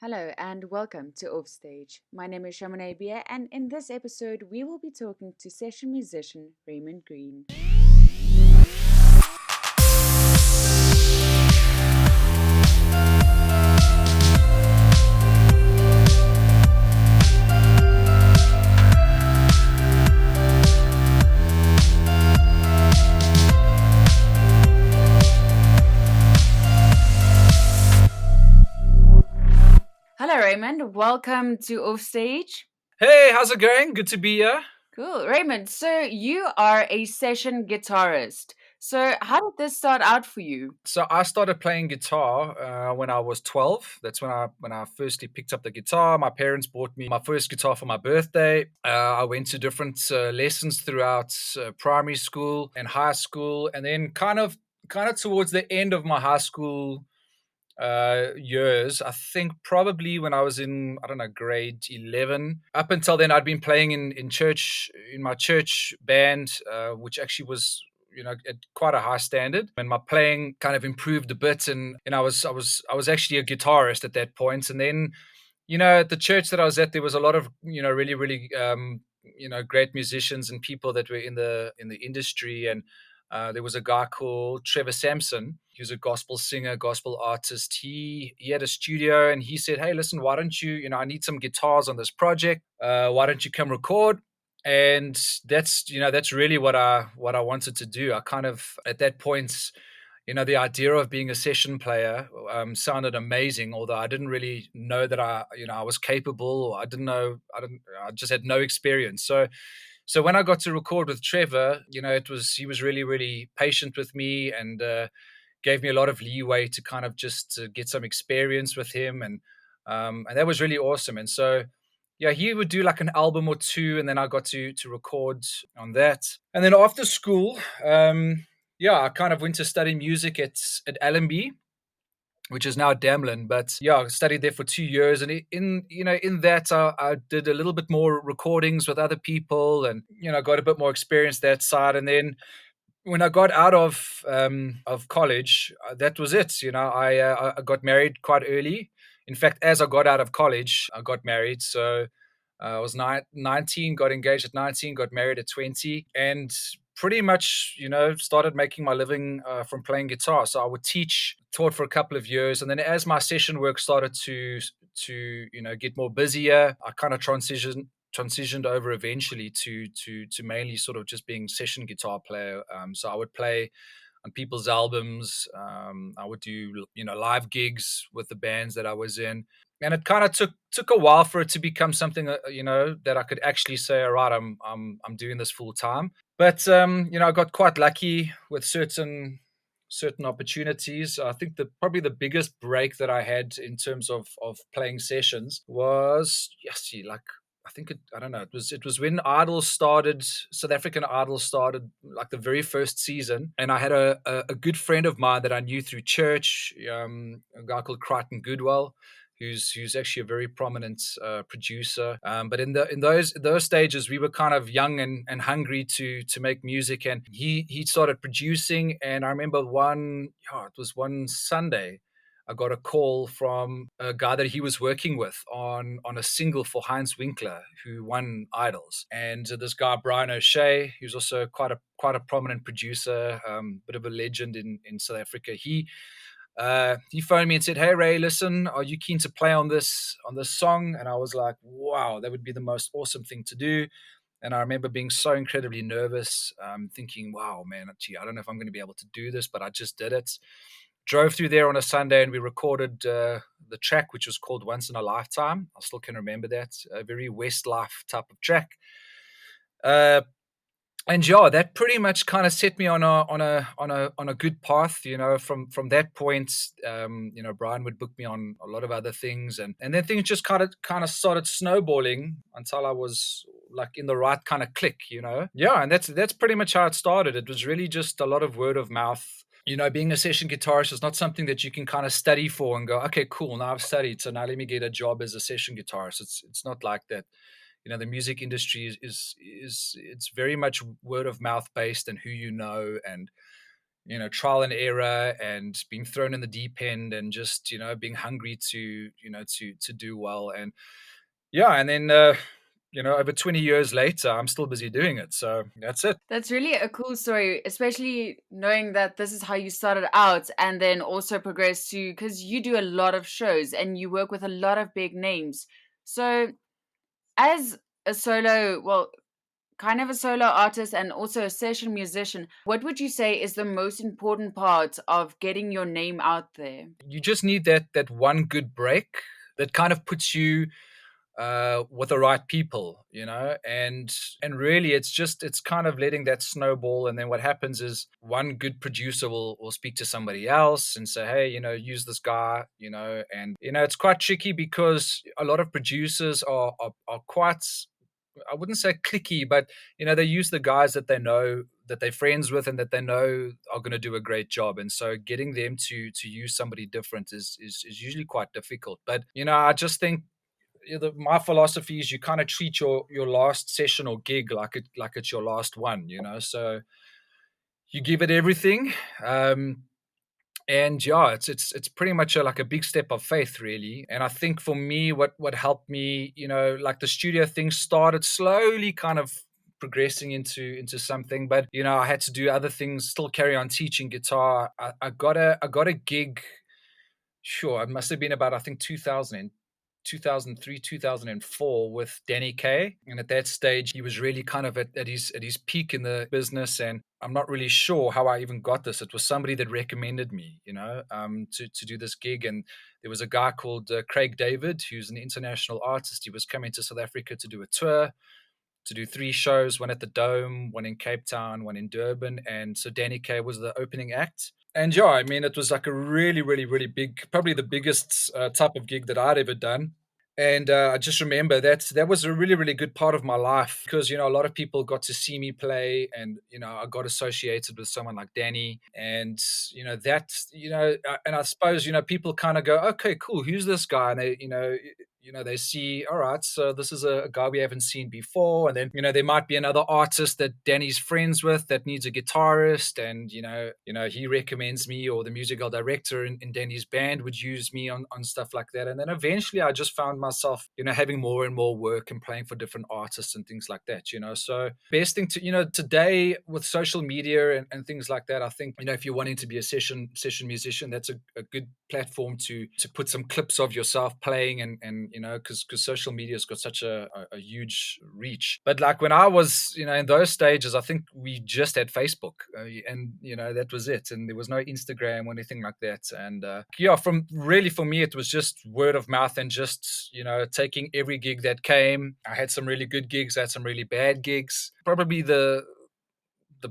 Hello and welcome to Offstage. My name is Shamane Bia, and in this episode, we will be talking to session musician Raymond Green. Hello, Raymond. Welcome to Offstage. Hey, how's it going? Good to be here. Cool. Raymond, so you are a session guitarist. So, how did this start out for you? So I started playing guitar when I was 12. That's when I firstly picked up the guitar. My parents bought me my first guitar for my birthday. I went to different lessons throughout primary school and high school, and then kind of towards the end of my high school years. I think probably when I was in, I don't know, grade 11. Up until then, I'd been playing in church, in my church band, which actually was, at quite a high standard. And my playing kind of improved a bit, and I was actually a guitarist at that point. And then, at the church that I was at, there was a lot of, really, really, great musicians and people that were in the industry. And there was a guy called Trevor Sampson. He was a gospel singer, gospel artist. He had a studio, and he said, "Hey, listen, why don't you? I need some guitars on this project. Why don't you come record?" And that's really what I wanted to do. I kind of at that point, the idea of being a session player sounded amazing. Although I didn't really know that I was capable, or I didn't know, I just had no experience. So when I got to record with Trevor, he was really, really patient with me, and gave me a lot of leeway to kind of just to get some experience with him, and that was really awesome. And so, yeah, he would do like an album or two, and then I got to record on that. And then after school, yeah, I kind of went to study music at Allenby, which is now Damlin. But yeah, I studied there for 2 years, and in that I did a little bit more recordings with other people, and got a bit more experience that side. And then when I got out of college, that was it. I got married quite early. In fact, as I got out of college, I got married. So I was 19, got engaged at 19, got married at 20, and pretty much, started making my living from playing guitar. So I would taught for a couple of years, and then as my session work started to get more busier, I kind of transitioned over eventually to mainly sort of just being session guitar player. So I would play on people's albums. I would do live gigs with the bands that I was in, and it kind of took a while for it to become something that I could actually say, all right, I'm doing this full time. But I got quite lucky with certain opportunities. I think probably the biggest break that I had in terms of playing sessions was, yes, like, I think I don't know. It was when Idol started, South African Idol started, like the very first season, and I had a good friend of mine that I knew through church, a guy called Crichton Goodwell, who's actually a very prominent producer. But in those stages, we were kind of young and hungry to make music, and he started producing. And I remember it was one Sunday, I got a call from a guy that he was working with on a single for Heinz Winkler, who won Idols. And this guy Brian O'Shea, who's also quite a prominent producer, bit of a legend in South Africa. He phoned me and said, "Hey Ray, listen, are you keen to play on this song?" And I was like, "Wow, that would be the most awesome thing to do." And I remember being so incredibly nervous, thinking, "Wow, man, gee, I don't know if I'm going to be able to do this," but I just did it. Drove through there on a Sunday, and we recorded the track, which was called "Once in a Lifetime." I still can remember that, a very Westlife type of track. Uh, and yeah, that pretty much kind of set me on a good path. From that point, Brian would book me on a lot of other things, and then things just kind of started snowballing until I was like in the right kind of click. Yeah, and that's pretty much how it started. It was really just a lot of word of mouth. Being a session guitarist is not something that you can kind of study for and go, okay, cool, now I've studied, so now let me get a job as a session guitarist. It's not like that. The music industry is it's very much word of mouth based, and who you know, and trial and error and being thrown in the deep end and just being hungry to to do well. And yeah, and then over 20 years later, I'm still busy doing it. So that's it. That's really a cool story, especially knowing that this is how you started out and then also progressed to, because you do a lot of shows and you work with a lot of big names. So, as a solo, well, kind of a solo artist and also a session musician, what would you say is the most important part of getting your name out there? You just need that one good break that kind of puts you with the right people, and really it's kind of letting that snowball. And then what happens is one good producer will speak to somebody else and say, hey, use this guy, and it's quite tricky because a lot of producers are quite, I wouldn't say clicky, but they use the guys that they know, that they're friends with, and that they know are going to do a great job. And so getting them to use somebody different is usually quite difficult. But I just think my philosophy is you kind of treat your last session or gig like it's your last one. So you give it everything. And yeah, it's pretty much like a big step of faith, really. And I think for me, what helped me, like the studio thing started slowly, kind of progressing into something. But I had to do other things, still carry on teaching guitar. I got a gig. Sure, it must have been about, I think, 2003, 2004, with Danny Kaye. And at that stage, he was really kind of at his peak in the business. And I'm not really sure how I even got this. It was somebody that recommended me, to do this gig. And there was a guy called Craig David, who's an international artist. He was coming to South Africa to do a tour, to do 3 shows, one at the Dome, one in Cape Town, one in Durban. And so Danny Kaye was the opening act. And yeah, I mean, it was like a really, really, really big, probably the biggest type of gig that I'd ever done. And I just remember that was a really, really good part of my life because, a lot of people got to see me play, and, I got associated with someone like Danny. And, and I suppose, people kind of go, okay, cool, who's this guy? And they see, all right, so this is a guy we haven't seen before. And then, there might be another artist that Danny's friends with that needs a guitarist. And, he recommends me, or the musical director in Danny's band would use me on stuff like that. And then eventually I just found myself, having more and more work and playing for different artists and things like that. So best thing to, today with social media and things like that, I think, if you're wanting to be a session musician, that's a good platform to put some clips of yourself playing, and because social media has got such a huge reach. But like when I was, in those stages, I think we just had Facebook, and that was it, and there was no Instagram or anything like that. And yeah, for me, it was just word of mouth and just taking every gig that came. I had some really good gigs, I had some really bad gigs. Probably the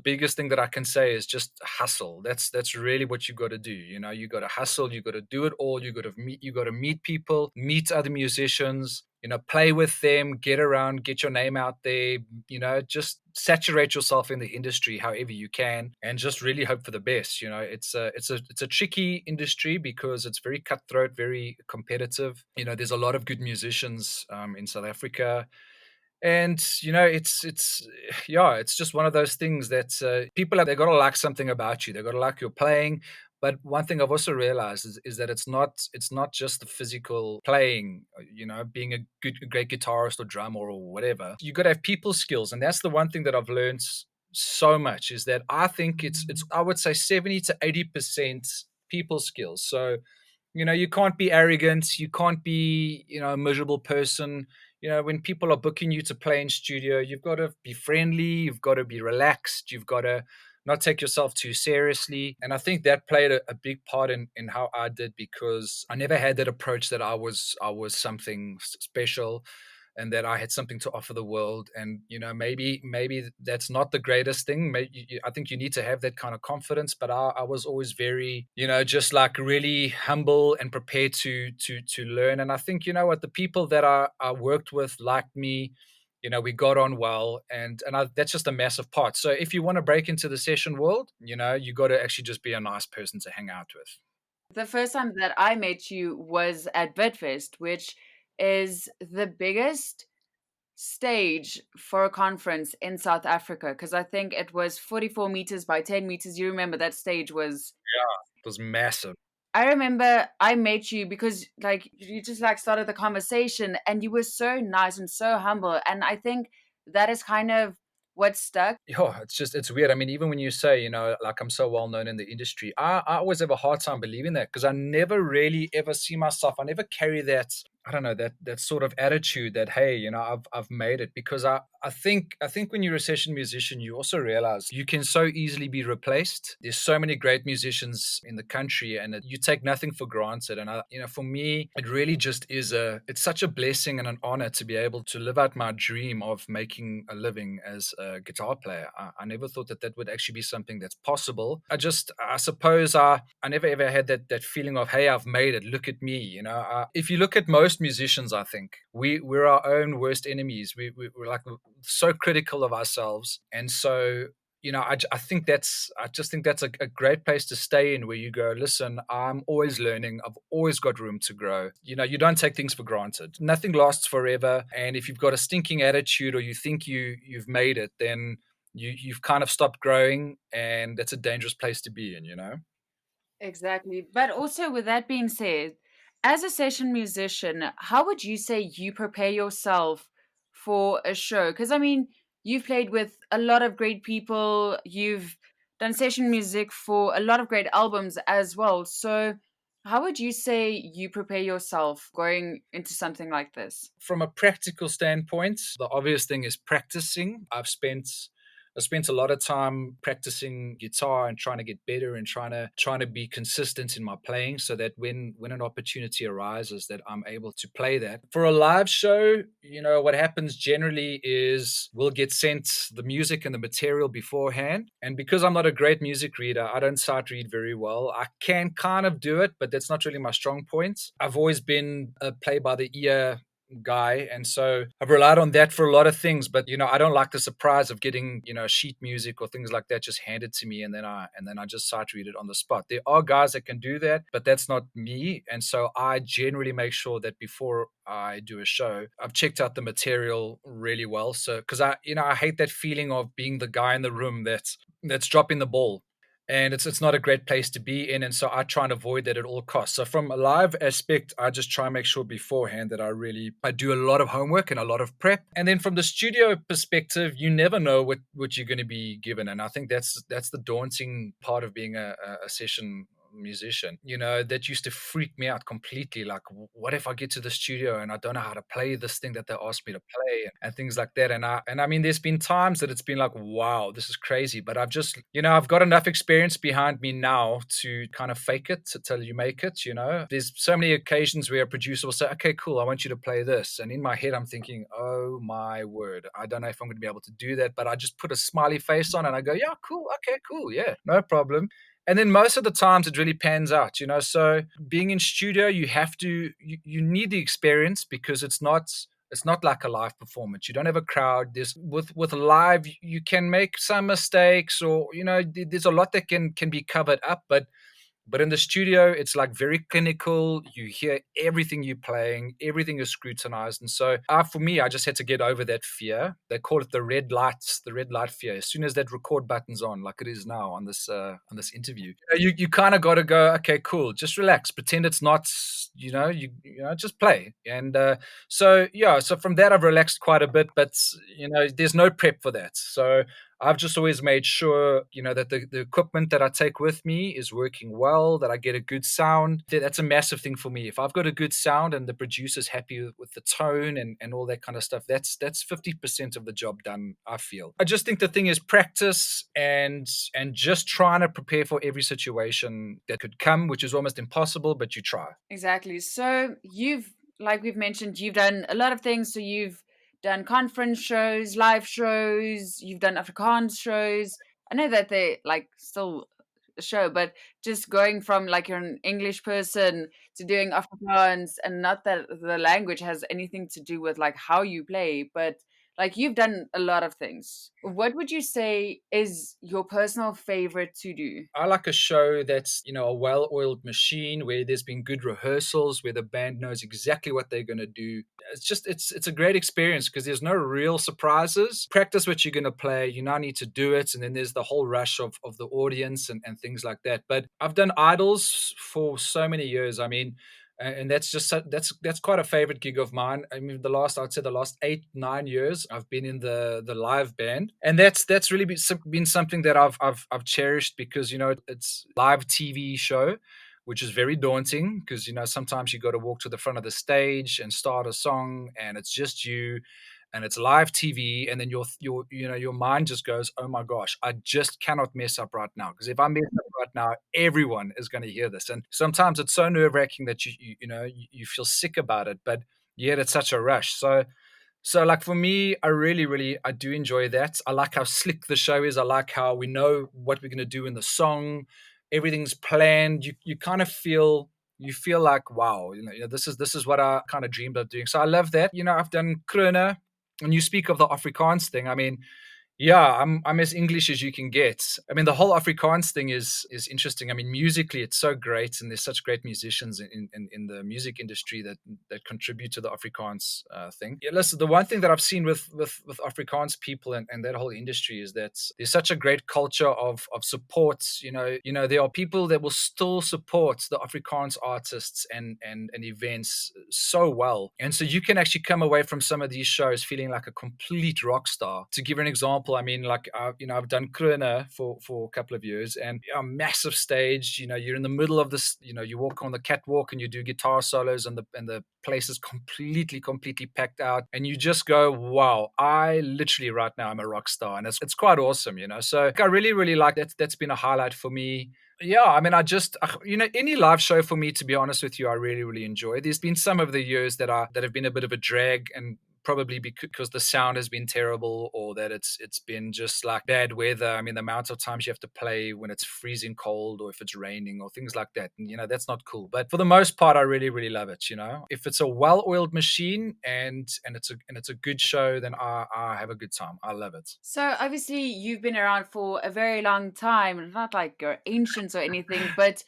biggest thing that I can say is just hustle. That's really what you got to do. You got to hustle. You got to do it all. You got to meet. You got to meet people, meet other musicians. Play with them, get around, get your name out there. Just saturate yourself in the industry however you can, and just really hope for the best. It's a tricky industry because it's very cutthroat, very competitive. There's a lot of good musicians in South Africa. And it's yeah, it's just one of those things that people they got to like something about you. They got to like your playing. But one thing I've also realized is that it's not just the physical playing, being a great guitarist or drummer or whatever. You got to have people skills, and that's the one thing that I've learned so much, is that I think it's I would say 70 to 80% people skills. So you can't be arrogant, you can't be a miserable person. When people are booking you to play in studio, you've got to be friendly, you've got to be relaxed, you've got to not take yourself too seriously. And I think that played a big part in how I did, because I never had that approach that I was something special, and that I had something to offer the world. And maybe that's not the greatest thing. I think you need to have that kind of confidence. But I was always very, just like really humble and prepared to learn. And I think what, the people that I worked with liked me. We got on well, and that's just a massive part. So if you want to break into the session world, you got to actually just be a nice person to hang out with. The first time that I met you was at Bitfest, which is the biggest stage for a conference in South Africa because I think it was 44 meters by 10 meters. You remember that stage was. It was massive. I remember I met you because like you just like started the conversation and you were so nice and so humble. And I think that is kind of what stuck. Yeah, it's weird. I mean, even when you say, like I'm so well known in the industry, I always have a hard time believing that because I never really ever see myself. I never carry that. I don't know that sort of attitude that hey, I've made it because I think when you're a session musician, you also realize you can so easily be replaced. There's so many great musicians in the country, and you take nothing for granted. And for me, it really just is it's such a blessing and an honor to be able to live out my dream of making a living as a guitar player. I never thought that would actually be something that's possible. I suppose I never ever had that feeling of hey, I've made it. Look at me. If you look at most musicians, I think we're our own worst enemies. We're like so critical of ourselves, and so I just think that's a great place to stay in where you go, listen, I'm always learning. I've always got room to grow. You don't take things for granted. Nothing lasts forever. And if you've got a stinking attitude or you think you've made it, then you've kind of stopped growing and that's a dangerous place to be in. Exactly. But also, with that being said, as a session musician, how would you say you prepare yourself for a show? Because, I mean, you've played with a lot of great people, you've done session music for a lot of great albums as well. So, how would you say you prepare yourself going into something like this? From a practical standpoint, the obvious thing is practicing. I spent a lot of time practicing guitar and trying to get better and trying to be consistent in my playing so that when an opportunity arises that I'm able to play that. For a live show, what happens generally is we'll get sent the music and the material beforehand. And because I'm not a great music reader, I don't sight read very well. I can kind of do it, but that's not really my strong point. I've always been a play by the ear guy, and so I've relied on that for a lot of things. But I don't like the surprise of getting sheet music or things like that just handed to me, and then I just sight read it on the spot. There are guys that can do that, but that's not me. And so I generally make sure that before I do a show, I've checked out the material really well. So because I hate that feeling of being the guy in the room that's dropping the ball, and it's not a great place to be in, and so I try and avoid that at all costs. So from a live aspect, I just try and make sure beforehand that I do a lot of homework and a lot of prep. And then from the studio perspective, you never know what you're going to be given, and I think that's the daunting part of being a session musician. That used to freak me out completely. Like, what if I get to the studio and I don't know how to play this thing that they asked me to play, and things like that. And I mean, there's been times that it's been like, wow, this is crazy. But I've just, I've got enough experience behind me now to kind of fake it till you make it. There's so many occasions where a producer will say, okay, cool, I want you to play this, and in my head I'm thinking, oh my word, I don't know if I'm going to be able to do that, but I just put a smiley face on and I go, yeah, cool, okay, cool, yeah, no problem. And then most of the times it really pans out. So being in studio, you need the experience because it's not like a live performance. You don't have a crowd. There's with live, you can make some mistakes, or there's a lot that can be covered up, but in the studio, it's like very clinical. You hear everything you're playing, everything is scrutinized. And so for me, I just had to get over that fear. They call it the red light fear. As soon as that record button's on, like it is now on this interview, you kind of got to go, okay, cool, just relax, pretend it's not, just play. And so from that, I've relaxed quite a bit, but there's no prep for that. So I've just always made sure, that the equipment that I take with me is working well, that I get a good sound. That's a massive thing for me. If I've got a good sound and the producer's happy with the tone and all that kind of stuff, that's 50% of the job done, I feel. I just think the thing is practice and just trying to prepare for every situation that could come, which is almost impossible, but you try. Exactly. So like we've mentioned, you've done a lot of things. So you've done conference shows, live shows, you've done Afrikaans shows. I know that they like still a show, but just going from like you're an English person to doing Afrikaans, and not that the language has anything to do with like how you play, but Like you've done a lot of things. What would you say is your personal favorite to do? I like a show that's, a well-oiled machine where there's been good rehearsals, where the band knows exactly what they're going to do. It's a great experience because there's no real surprises. Practice what you're going to play. You now need to do it, and then there's the whole rush of the audience and things like that. But I've done idols for so many years. I mean, and that's just that's quite a favorite gig of mine. I mean, I'd say the last 8 9 years I've been in the live band, and that's really been something that I've cherished because it's live TV show, which is very daunting because sometimes you got to walk to the front of the stage and start a song, and it's just you, and it's live TV, and then your mind just goes, oh my gosh, I just cannot mess up right now, because if I mess up right now, everyone is going to hear this, and sometimes it's so nerve wracking that you feel sick about it, but yet it's such a rush. So like for me, I really, really I do enjoy that. I like how slick the show is. I like how we know what we're gonna do in the song. Everything's planned. You kind of feel like, wow, this is what I kind of dreamed of doing. So I love that. I've done Krona, and you speak of the Afrikaans thing. I mean, yeah, I'm as English as you can get. I mean, the whole Afrikaans thing is interesting. I mean, musically, it's so great, and there's such great musicians in the music industry that contribute to the Afrikaans thing. Yeah, listen, the one thing that I've seen with Afrikaans people and that whole industry is that there's such a great culture of support. There are people that will still support the Afrikaans artists and events so well, and so you can actually come away from some of these shows feeling like a complete rock star. To give you an example, I mean, like I've done Krona for a couple of years, and a massive stage. You're in the middle of this. You walk on the catwalk and you do guitar solos, and the place is completely packed out, and you just go, wow, I literally right now I'm a rock star, and it's quite awesome. So I really like that. That's been a highlight for me. Yeah, I mean, any live show for me, to be honest with you, I really enjoy. There's been some of the years that have been a bit of a drag, and probably because the sound has been terrible, or that it's been just like bad weather. I mean, the amount of times you have to play when it's freezing cold, or if it's raining, or things like that, and that's not cool. But for the most part, I really love it. If it's a well-oiled machine and it's a good show, then I have a good time. I love it. So obviously you've been around for a very long time, not like you're ancient or anything, but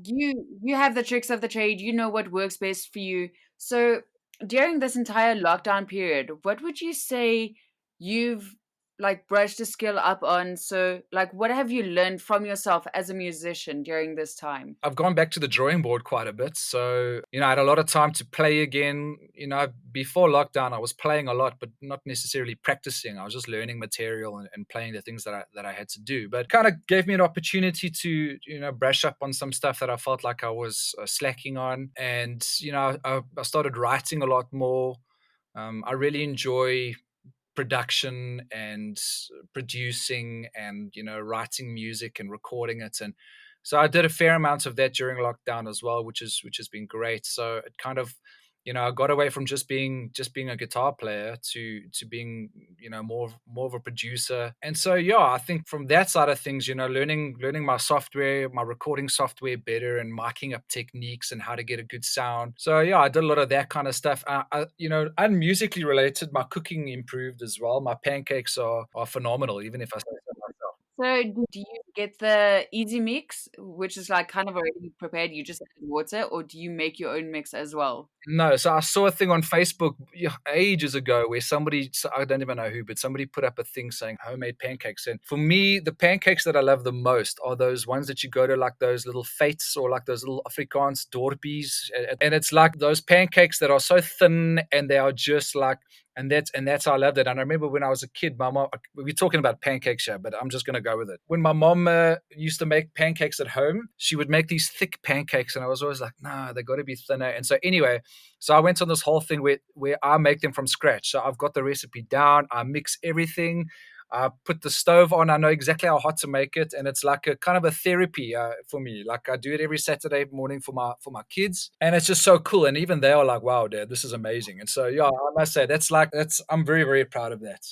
you have the tricks of the trade, you know what works best for you. So during this entire lockdown period, what would you say you've like brushed a skill up on? So like what have you learned from yourself as a musician during this time? I've gone back to the drawing board quite a bit. So, I had a lot of time to play again. Before lockdown, I was playing a lot, but not necessarily practicing. I was just learning material and playing the things that I had to do. But kind of gave me an opportunity to, brush up on some stuff that I felt like I was slacking on. And, I started writing a lot more. I really enjoy production and producing and writing music and recording it, and so I did a fair amount of that during lockdown as well, which has been great. So it kind of I got away from just being a guitar player to being more of a producer. And so yeah, I think from that side of things, learning my software, my recording software better, and miking up techniques and how to get a good sound. So yeah, I did a lot of that kind of stuff. And musically related, my cooking improved as well. My pancakes are phenomenal, even if I say so myself. So do you get the easy mix, which is like kind of already prepared, you just add water, or do you make your own mix as well? No, so I saw a thing on Facebook, yeah, ages ago, where I don't even know who, but somebody put up a thing saying homemade pancakes. And for me, the pancakes that I love the most are those ones that you go to, like those little fetes, or like those little Afrikaans dorpies. And it's like those pancakes that are so thin, and they are just like, and that's how I loved it. And I remember when I was a kid, my mom, we're talking about pancakes here, but I'm just going to go with it. When my mom used to make pancakes at home, she would make these thick pancakes, and I was always like, nah, they got to be thinner. And so anyway, so I went on this whole thing where I make them from scratch. So I've got the recipe down. I mix everything. I put the stove on. I know exactly how hot to make it, and it's like a kind of a therapy for me. Like I do it every Saturday morning for my kids, and it's just so cool. And even they are like, "Wow, Dad, this is amazing." And so yeah, I must say that's I'm very very proud of that.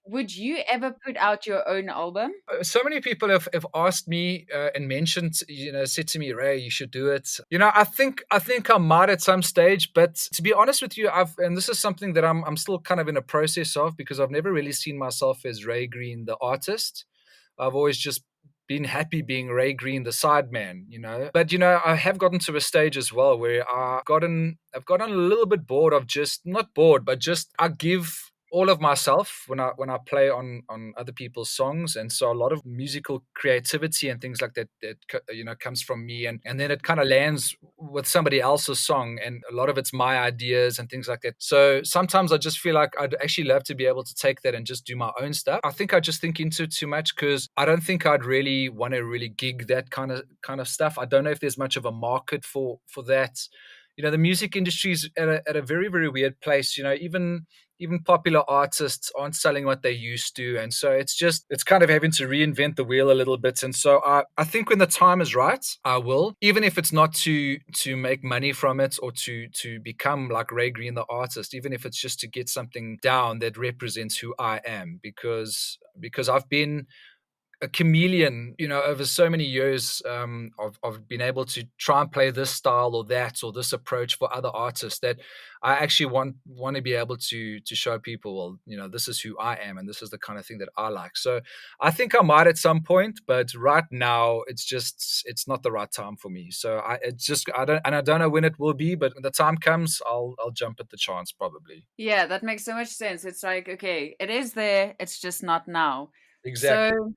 Would you ever put out your own album? So many people have asked me and mentioned, said to me, Ray, you should do it. I think I might at some stage, but to be honest with you, and this is something that I'm still kind of in a process of because I've never really seen myself as Ray Green, the artist. I've always just been happy being Ray Green, the sideman, But I have gotten to a stage as well where I've gotten a little bit bored of just not bored, but just I give all of myself when I play on other people's songs, and so a lot of musical creativity and things like that comes from me, and then it kind of lands with somebody else's song, and a lot of it's my ideas and things like that. So sometimes I just feel like I'd actually love to be able to take that and just do my own stuff. I think I just think into it too much because I don't think I'd really want to really gig that kind of stuff. I don't know if there's much of a market for that. The music industry is at a very very weird place. Even popular artists aren't selling what they used to, and so it's kind of having to reinvent the wheel a little bit. And so I think when the time is right, I will, even if it's not to make money from it or to become like Ray Green the artist, even if it's just to get something down that represents who I am, because I've been a chameleon, over so many years, of being able to try and play this style or that or this approach for other artists, that I actually want to be able to show people, well, this is who I am and this is the kind of thing that I like. So I think I might at some point, but right now it's not the right time for me. So I don't know when it will be, but when the time comes, I'll jump at the chance probably. Yeah, that makes so much sense. It's like, okay, it is there, it's just not now. Exactly. So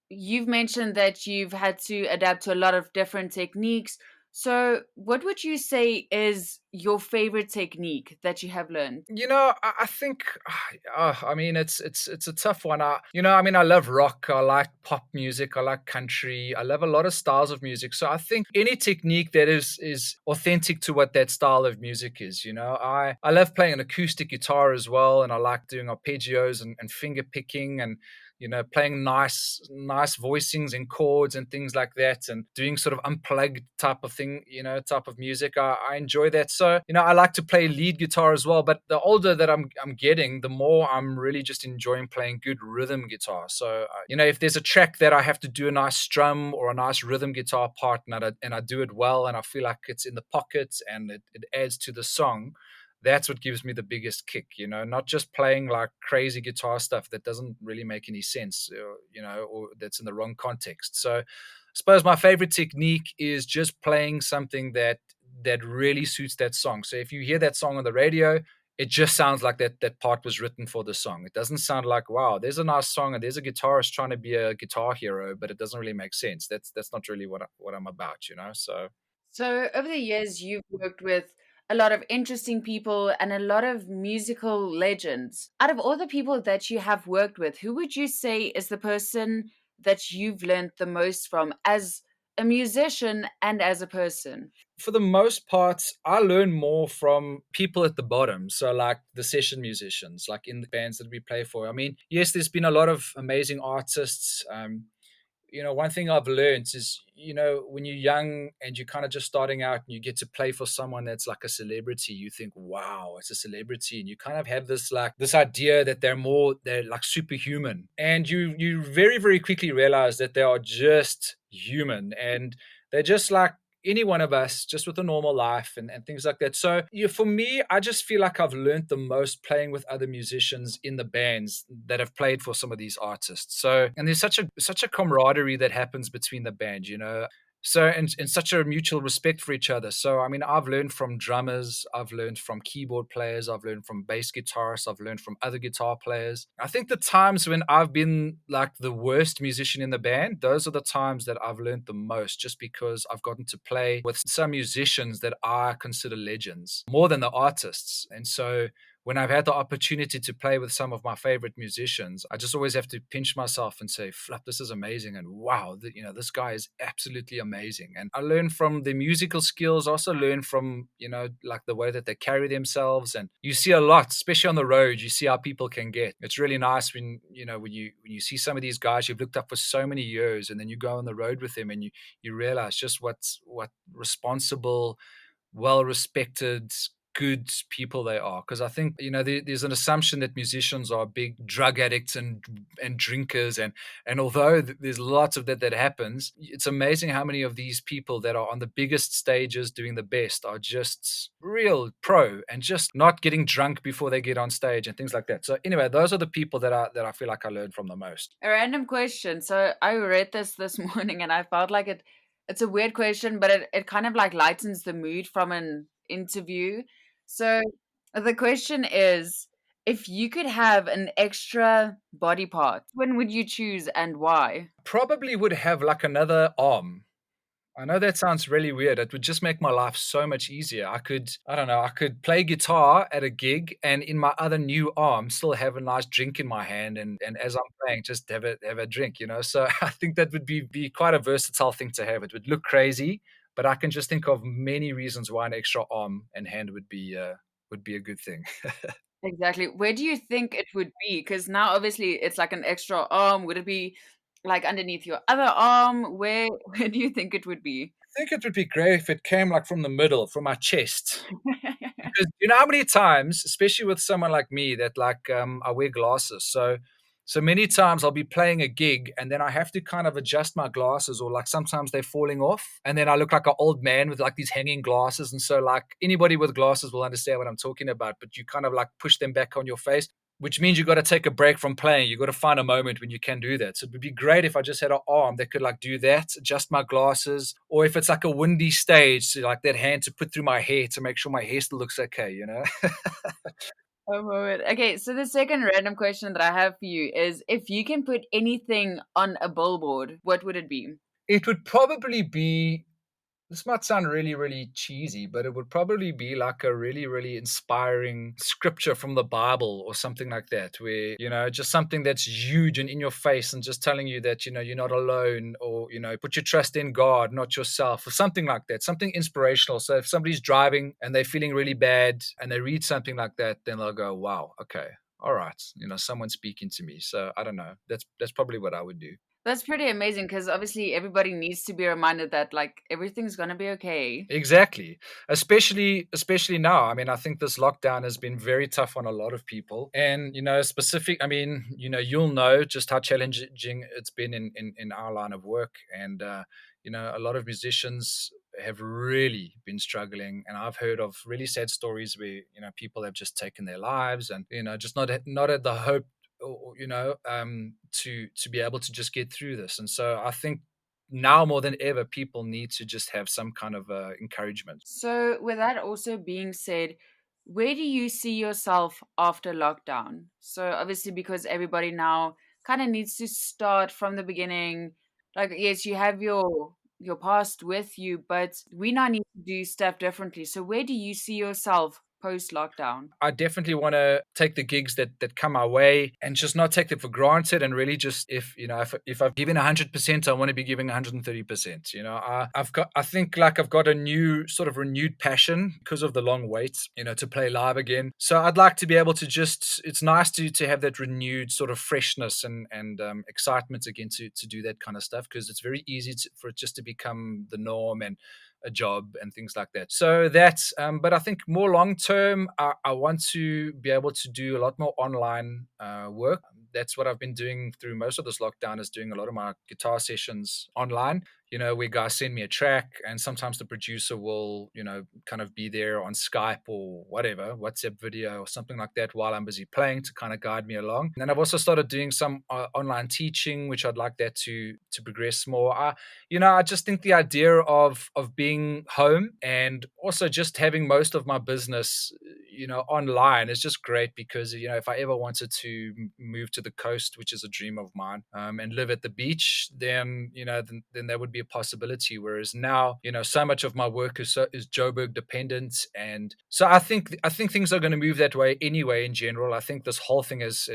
you've mentioned that you've had to adapt to a lot of different techniques. So, what would you say is your favorite technique that you have learned? I think, I mean, it's a tough one. I love rock. I like pop music. I like country. I love a lot of styles of music. So I think any technique that is authentic to what that style of music is. I love playing an acoustic guitar as well, and I like doing arpeggios and finger picking and playing nice voicings and chords and things like that, and doing sort of unplugged type of thing, type of music. I enjoy that. So, I like to play lead guitar as well. But the older that I'm getting, the more I'm really just enjoying playing good rhythm guitar. So, if there's a track that I have to do a nice strum or a nice rhythm guitar part, and I do it well, and I feel like it's in the pocket and it adds to the song, that's what gives me the biggest kick, not just playing like crazy guitar stuff that doesn't really make any sense, or that's in the wrong context. So I suppose my favorite technique is just playing something that really suits that song. So if you hear that song on the radio, it just sounds like that part was written for the song. It doesn't sound like, wow, there's a nice song and there's a guitarist trying to be a guitar hero, but it doesn't really make sense. That's not really what I'm about. So So, over the years, you've worked with a lot of interesting people and a lot of musical legends. Out of all the people that you have worked with, who would you say is the person that you've learned the most from as a musician and as a person? for the most part, I learn more from people at the bottom. So, like the session musicians, like in the bands that we play for. I mean, yes, there's been a lot of amazing artists. One thing I've learned is, when you're young and you're kind of just starting out and you get to play for someone that's like a celebrity, you think, wow, it's a celebrity. And you kind of have this idea that they're like superhuman. And you very, very quickly realize that they are just human and they're just like any one of us, just with a normal life and things like that. So yeah, for me, I just feel like I've learned the most playing with other musicians in the bands that have played for some of these artists. So, and there's such a camaraderie that happens between the band. So, and such a mutual respect for each other. So, I mean, I've learned from drummers, I've learned from keyboard players, I've learned from bass guitarists, I've learned from other guitar players. I think the times when I've been like the worst musician in the band, those are the times that I've learned the most, just because I've gotten to play with some musicians that I consider legends more than the artists. And so, when I've had the opportunity to play with some of my favorite musicians, I just always have to pinch myself and say, "Flap, this is amazing," and wow, this guy is absolutely amazing. And I learn from the musical skills, also learn from like the way that they carry themselves, and you see a lot, especially on the road. You see how people can get. It's really nice when when you see some of these guys you've looked up for so many years, and then you go on the road with them, and you realize just what responsible, well respected, good people they are. Because I think there's an assumption that musicians are big drug addicts and drinkers, and although there's lots of that happens, it's amazing how many of these people that are on the biggest stages doing the best are just real pro and just not getting drunk before they get on stage and things like that. So anyway, those are the people that I feel like I learned from the most. A random question. So I read this morning and I felt like it's a weird question, but it kind of like lightens the mood from an interview. So the question is, if you could have an extra body part, when would you choose and why? Probably would have like another arm. I know that sounds really weird. It would just make my life so much easier. I don't know, I could play guitar at a gig and in my other new arm still have a nice drink in my hand, and as I'm playing, just have a drink. So I think that would be quite a versatile thing to have. It would look crazy, but I can just think of many reasons why an extra arm and hand would be a good thing. Exactly. Where do you think it would be? Because now obviously it's like an extra arm. Would it be like underneath your other arm? Where where do you think it would be? I think it would be great if it came like from the middle, from my chest. Because you know how many times, especially with someone like me, that like I wear glasses. So many times I'll be playing a gig and then I have to kind of adjust my glasses, or like sometimes they're falling off and then I look like an old man with like these hanging glasses. And so like anybody with glasses will understand what I'm talking about, but you kind of like push them back on your face, which means you got to take a break from playing. You got to find a moment when you can do that. So it would be great if I just had an arm that could like do that, adjust my glasses, or if it's like a windy stage, so like that hand to put through my hair to make sure my hair still looks okay. Oh, moment. Okay, so the second random question that I have for you is if you can put anything on a billboard, what would it be? It would probably be, this might sound really, really cheesy, but it would probably be like a really, really inspiring scripture from the Bible or something like that, where, just something that's huge and in your face and just telling you that, you're not alone, or, put your trust in God, not yourself, or something like that, something inspirational. So if somebody's driving and they're feeling really bad and they read something like that, then they'll go, wow, okay, all right, someone's speaking to me. So I don't know. That's probably what I would do. That's pretty amazing because obviously everybody needs to be reminded that like everything's gonna be okay. Exactly. Especially now. I mean, I think this lockdown has been very tough on a lot of people. And, I mean, you'll know just how challenging it's been in our line of work. And a lot of musicians have really been struggling. And I've heard of really sad stories where, people have just taken their lives and, just not had the hope to be able to just get through this. And so I think now more than ever, people need to just have some kind of encouragement. So, with that also being said, where do you see yourself after lockdown? So, obviously, because everybody now kind of needs to start from the beginning. Like, yes, you have your past with you, but we now need to do stuff differently. So, where do you see yourself post lockdown? I definitely want to take the gigs that come our way and just not take them for granted, and really just, if I've given 100%, I want to be giving 130%. I think like I've got a new sort of renewed passion because of the long wait, to play live again. So I'd like to be able to just, it's nice to have that renewed sort of freshness and excitement again to do that kind of stuff, because it's very easy for it just to become the norm and a job and things like that. So that's, but I think more long term, I want to be able to do a lot more online work. That's what I've been doing through most of this lockdown, is doing a lot of my guitar sessions online. Where guys send me a track and sometimes the producer will, kind of be there on Skype or whatever, WhatsApp video or something like that while I'm busy playing to kind of guide me along. And then I've also started doing some online teaching, which I'd like that to progress more. I just think the idea of being home and also just having most of my business, online is just great because if I ever wanted to move to the coast, which is a dream of mine, and live at the beach, then that would be a possibility. Whereas now, so much of my work is Joburg dependent, and so I think things are going to move that way anyway. In general, I think this whole thing has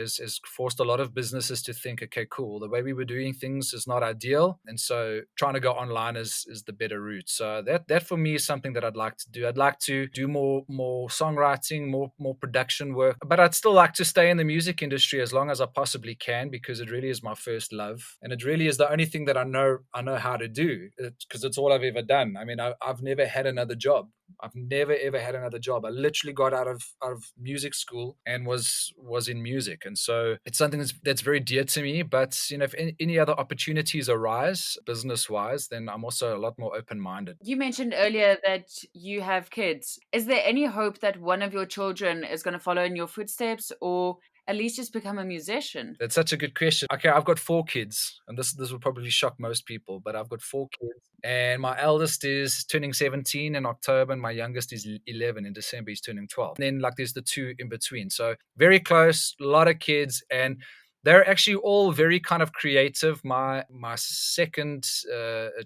forced a lot of businesses to think, okay, cool, the way we were doing things is not ideal, and so trying to go online is the better route. So that for me is something that I'd like to do. I'd like to do more songwriting, more production work, but I'd still like to stay in the music industry as long as I possibly can, because it really is my first love, and it really is the only thing that I know how to do, because it's all I've ever done. I mean, I've never had another job. I've never ever had another job. I literally got out of music school and was in music, and so it's something that's very dear to me. But if any other opportunities arise business wise, then I'm also a lot more open minded. You mentioned earlier that you have kids. Is there any hope that one of your children is going to follow in your footsteps or at least just become a musician? That's such a good question. Okay, I've got four kids, and this will probably shock most people, but I've got four kids, and my eldest is turning 17 in October, and my youngest is 11 in December. He's turning 12. And then like there's the two in between, so very close, a lot of kids, and they're actually all very kind of creative. My second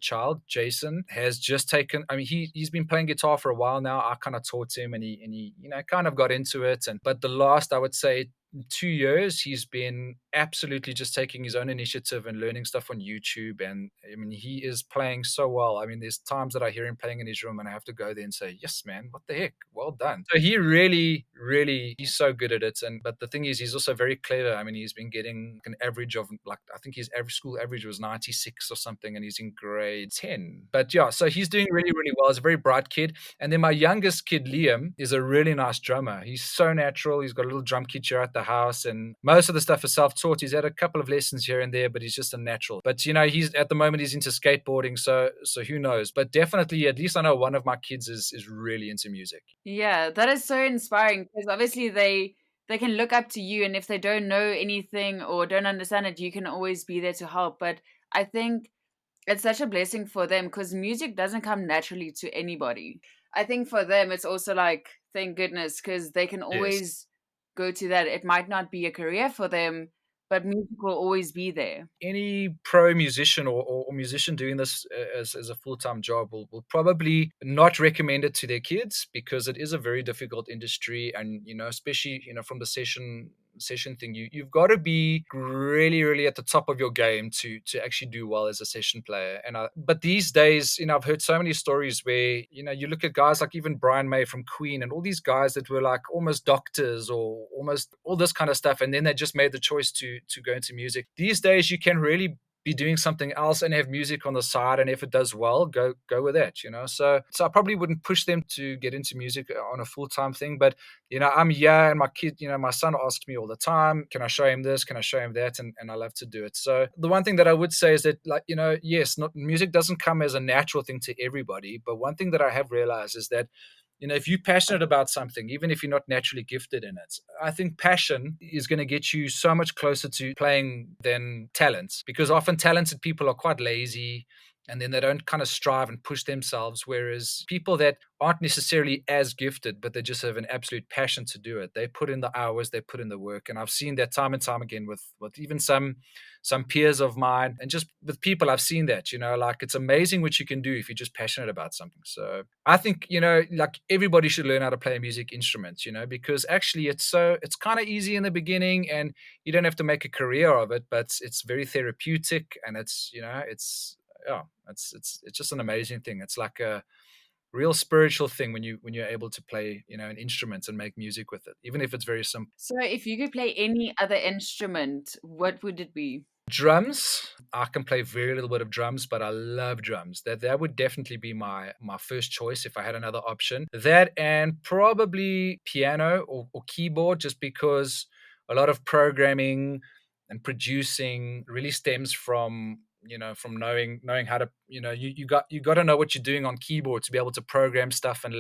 child, Jason, has just taken. I mean, he's been playing guitar for a while now. I kind of taught him, and he kind of got into it. And but the last, I would say, 2 years, he's been absolutely just taking his own initiative and learning stuff on YouTube. And I mean, he is playing so well. I mean, there's times that I hear him playing in his room and I have to go there and say, yes, man, what the heck? Well done. So he really, really, he's so good at it. And but the thing is, he's also very clever. I mean, he's been getting an average of, like, I think his average school average was 96 or something, and he's in grade 10. But yeah, so he's doing really, really well. He's a very bright kid. And then my youngest kid, Liam, is a really nice drummer. He's so natural. He's got a little drum kit here at the house, and most of the stuff is self-taught. He's had a couple of lessons here and there, but he's just a natural. But he's at the moment he's into skateboarding, so who knows? But definitely, at least I know one of my kids is really into music. Yeah, that is so inspiring because obviously they can look up to you, and if they don't know anything or don't understand it, you can always be there to help. But I think it's such a blessing for them because music doesn't come naturally to anybody. I think for them it's also like thank goodness because they can Yes. always go to that. It might not be a career for them, but music will always be there. Any pro musician or musician doing this as a full-time job will probably not recommend it to their kids, because it is a very difficult industry. And especially from the session thing, you've got to be really, really at the top of your game to actually do well as a session player. And but these days, I've heard so many stories where you look at guys like even Brian May from Queen and all these guys that were like almost doctors or almost all this kind of stuff, and then they just made the choice to go into music. These days you can really be doing something else and have music on the side, and if it does well, go with that. So I probably wouldn't push them to get into music on a full-time thing. But I'm here, and my kid, my son asks me all the time, can I show him this, can I show him that, and I love to do it. So the one thing that I would say is that, like, yes, not music doesn't come as a natural thing to everybody, but one thing that I have realized is that if you're passionate about something, even if you're not naturally gifted in it, I think passion is going to get you so much closer to playing than talent, because often talented people are quite lazy, and then they don't kind of strive and push themselves. Whereas people that aren't necessarily as gifted, but they just have an absolute passion to do it, they put in the hours, they put in the work. And I've seen that time and time again with even some peers of mine, and just with people I've seen that, like, it's amazing what you can do if you're just passionate about something. So I think, like, everybody should learn how to play a music instrument, because actually it's kind of easy in the beginning, and you don't have to make a career of it, but it's very therapeutic, and it's yeah, it's just an amazing thing. It's like a real spiritual thing when you're able to play, an instrument and make music with it, even if it's very simple. So if you could play any other instrument, what would it be? Drums. I can play very little bit of drums, but I love drums. That would definitely be my first choice if I had another option. That, and probably piano or keyboard, just because a lot of programming and producing really stems from knowing how to, you got to know what you're doing on keyboard to be able to program stuff and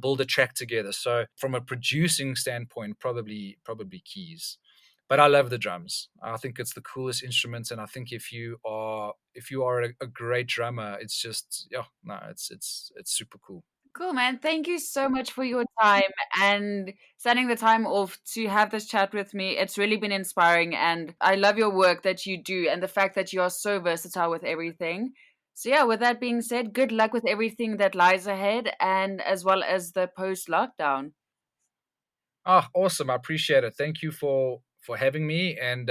build a track together. So from a producing standpoint, probably keys. But I love the drums. I think it's the coolest instrument, and I think if you are a great drummer, it's just, yeah, no, it's super cool. Cool, man. Thank you so much for your time and setting the time off to have this chat with me. It's really been inspiring, and I love your work that you do and the fact that you are so versatile with everything. So, yeah, with that being said, good luck with everything that lies ahead and as well as the post lockdown. Ah, awesome! I appreciate it. Thank you for having me, and